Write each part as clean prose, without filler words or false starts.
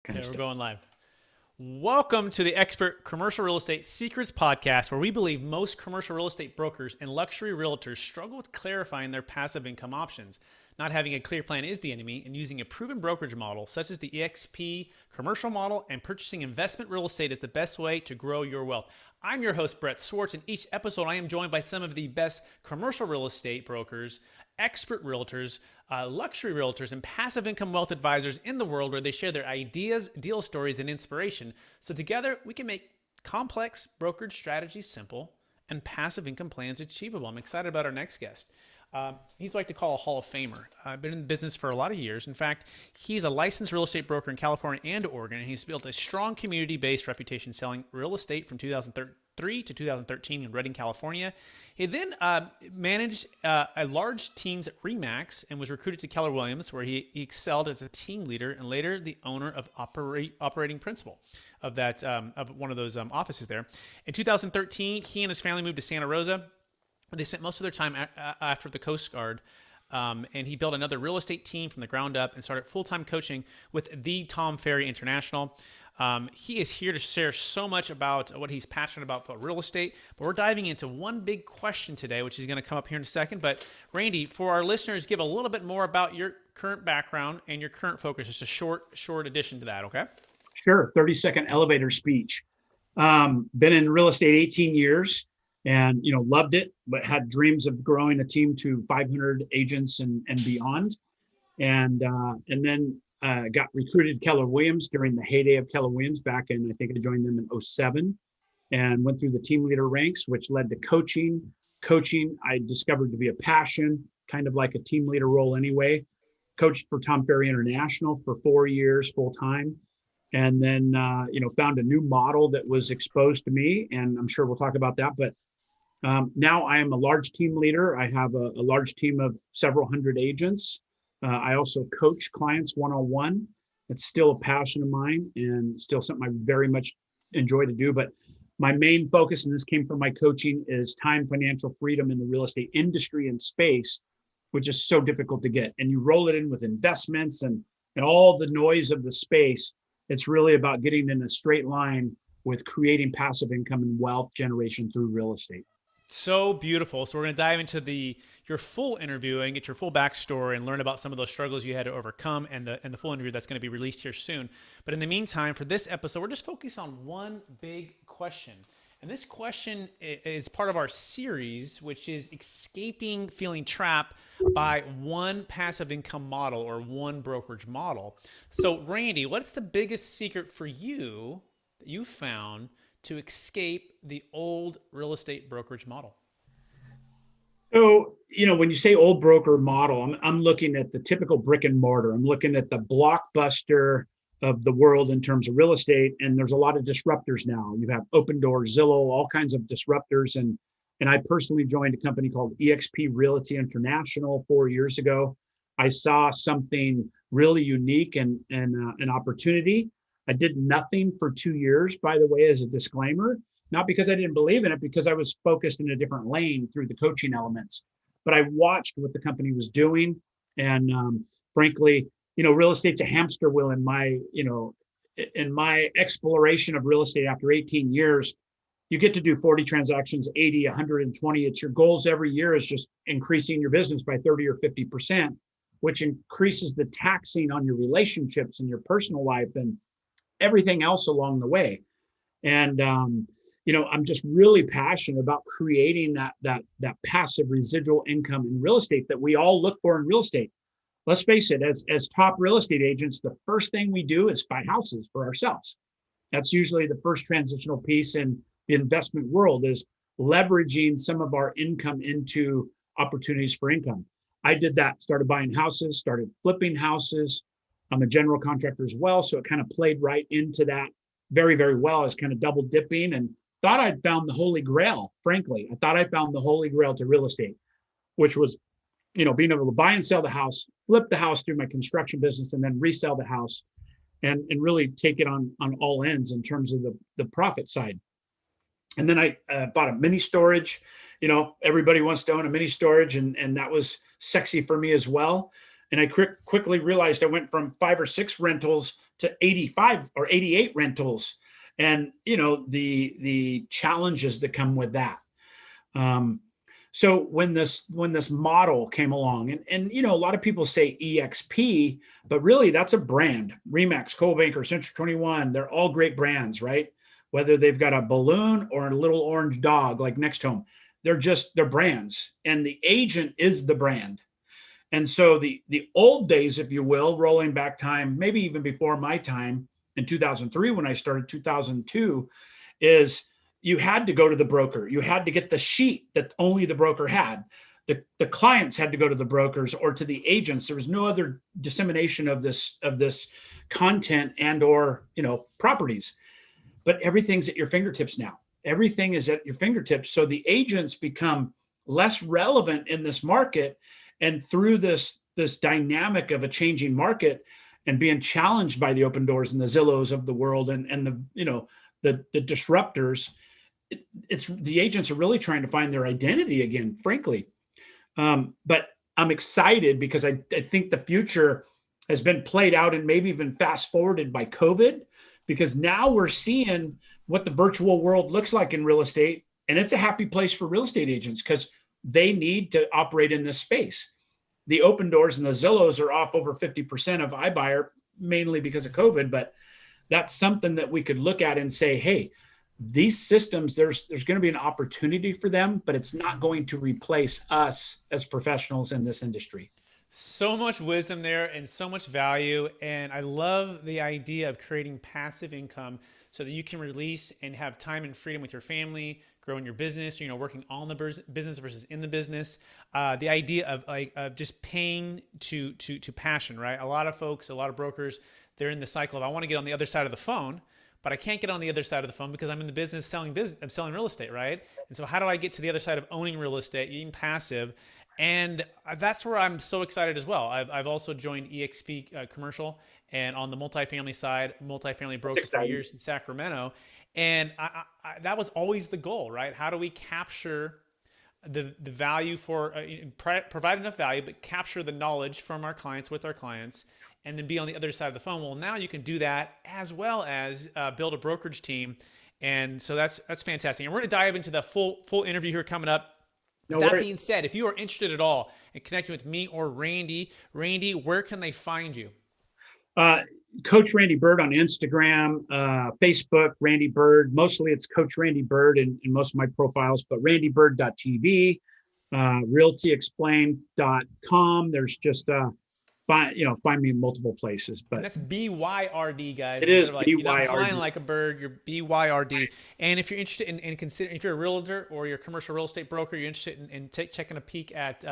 Okay, we're going live. Welcome to the Expert Commercial Real Estate Secrets Podcast, where we believe most commercial real estate brokers and luxury realtors struggle with clarifying their passive income options. Not having a clear plan is the enemy, and using a proven brokerage model, such as the eXp commercial model, and purchasing investment real estate is the best way to grow your wealth. I'm your host, Brett Swarts, and each episode I am joined by some of the best commercial real estate brokers, expert realtors, luxury realtors, and passive income wealth advisors in the world, where they share their ideas, deal stories, and inspiration. So together we can make complex brokerage strategies simple and passive income plans achievable. I'm excited about our next guest. He's what I like to call a Hall of Famer. I've been in business for a lot of years. In fact, he's a licensed real estate broker in California and Oregon, and he's built a strong community-based reputation selling real estate from 2003 to 2013 in Redding, California. He then managed a large teams at RE/MAX and was recruited to Keller Williams, where he excelled as a team leader and later the owner of operating principal of that of one of those offices there. In 2013, he and his family moved to Santa Rosa. They spent most of their time after the Coast Guard, and he built another real estate team from the ground up and started full-time coaching with the Sperry International. He is here to share so much about what he's passionate about for real estate, but we're diving into one big question today, which is going to come up here in a second. But Randy, for our listeners, give a little bit more about your current background and your current focus, just a short addition to that, okay? Sure, 30-second elevator speech. Been in real estate 18 years. And loved it, but had dreams of growing a team to 500 agents and beyond. And then got recruited to Keller Williams during the heyday of Keller Williams back in, I think I joined them in '07, and went through the team leader ranks, which led to coaching. Coaching I discovered to be a passion, kind of like a team leader role anyway. Coached for Sperry International for 4 years full time. And then, found a new model that was exposed to me, and I'm sure we'll talk about that. But now I am a large team leader. I have a large team of several hundred agents. I also coach clients one-on-one. It's still a passion of mine and still something I very much enjoy to do. But my main focus, and this came from my coaching, is time, financial freedom in the real estate industry and space, which is so difficult to get. And you roll it in with investments and all the noise of the space. It's really about getting in a straight line with creating passive income and wealth generation through real estate. So beautiful. So we're going to dive into your full interview and get your full backstory and learn about some of those struggles you had to overcome, and the full interview that's going to be released here soon. But in the meantime, for this episode, we're just focused on one big question. And this question is part of our series, which is escaping feeling trapped by one passive income model or one brokerage model. So Randy, what's the biggest secret for you that you found to escape the old real estate brokerage model? So, when you say old broker model, I'm looking at the typical brick and mortar. I'm looking at the Blockbuster of the world in terms of real estate. And there's a lot of disruptors now. You have Open Door, Zillow, all kinds of disruptors. And I personally joined a company called eXp Realty International 4 years ago. I saw something really unique and an opportunity. I did nothing for 2 years, by the way, as a disclaimer, not because I didn't believe in it, because I was focused in a different lane through the coaching elements. But I watched what the company was doing. And frankly, real estate's a hamster wheel in my exploration of real estate after 18 years. You get to do 40 transactions, 80, 120. It's your goals every year is just increasing your business by 30 or 50%, which increases the taxing on your relationships and your personal life and everything else along the way. And, I'm just really passionate about creating that passive residual income in real estate that we all look for in real estate. Let's face it, as top real estate agents, the first thing we do is buy houses for ourselves. That's usually the first transitional piece in the investment world, is leveraging some of our income into opportunities for income. I did that, started buying houses, started flipping houses. I'm a general contractor as well, so it kind of played right into that very, very well. I was kind of double dipping and thought I'd found the holy grail, frankly. I thought I found the holy grail to real estate, which was, being able to buy and sell the house, flip the house through my construction business, and then resell the house and really take it on all ends in terms of the profit side. And then I bought a mini storage. Everybody wants to own a mini storage, and that was sexy for me as well. And I quickly realized I went from 5 or 6 rentals to 85 or 88 rentals, and the challenges that come with that. Um, so when this model came along, and a lot of people say EXP, but really that's a brand. Remax, Coldbanker, Century 21, they're all great brands, right? Whether they've got a balloon or a little orange dog like Next Home, they're brands, and the agent is the brand. And so the old days, if you will, rolling back time, maybe even before my time in 2003 when I started, 2002, is you had to go to the broker. You had to get the sheet that only the broker had. The clients had to go to the brokers or to the agents. There was no other dissemination of this content and or properties. But everything's at your fingertips now. Everything is at your fingertips. So the agents become less relevant in this market, and through this dynamic of a changing market and being challenged by the Open Doors and the Zillows of the world and the disruptors, it's the agents are really trying to find their identity again, frankly. But I'm excited because I think the future has been played out and maybe even fast forwarded by COVID, because now we're seeing what the virtual world looks like in real estate. And it's a happy place for real estate agents because they need to operate in this space. The Open Doors and the Zillows are off over 50% of iBuyer, mainly because of COVID, but that's something that we could look at and say, hey, these systems, there's going to be an opportunity for them, but it's not going to replace us as professionals in this industry. So much wisdom there and so much value. And I love the idea of creating passive income so that you can release and have time and freedom with your family, growing your business, working on the business versus in the business. The idea of just paying to passion, right? A lot of folks, a lot of brokers, they're in the cycle of, I want to get on the other side of the phone, but I can't get on the other side of the phone because I'm in the business I'm selling real estate, right? And so how do I get to the other side of owning real estate, being passive? And that's where I'm so excited as well. I've also joined eXp Commercial, and on the multifamily side, multifamily broker for years in Sacramento. And that was always the goal, right? How do we capture the value for, provide enough value, but capture the knowledge from our clients with our clients, and then be on the other side of the phone. Well, now you can do that as well as build a brokerage team. And so that's fantastic. And we're going to dive into the full interview here coming up. That being said, if you are interested at all in connecting with me or Randy, where can they find you? Coach Randy Byrd on Instagram, Facebook, Randy Byrd. Mostly it's Coach Randy Byrd in most of my profiles, but randybyrd.tv, realtyexplained.com. There's just, find me in multiple places. But and that's BYRD, guys. It is like, BYRD. You're not flying like a bird, you're BYRD. And if you're interested in considering, if you're a realtor or you're a commercial real estate broker, you're interested in checking a peek at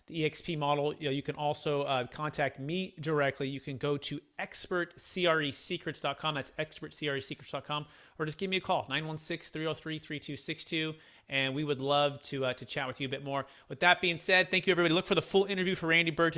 the eXp model, you can also contact me directly. You can go to expertcresecrets.com. That's expertcresecrets.com, or just give me a call, 916-303-3262, and we would love to chat with you a bit more. With that being said, thank you, everybody. Look for the full interview for Randy Byrd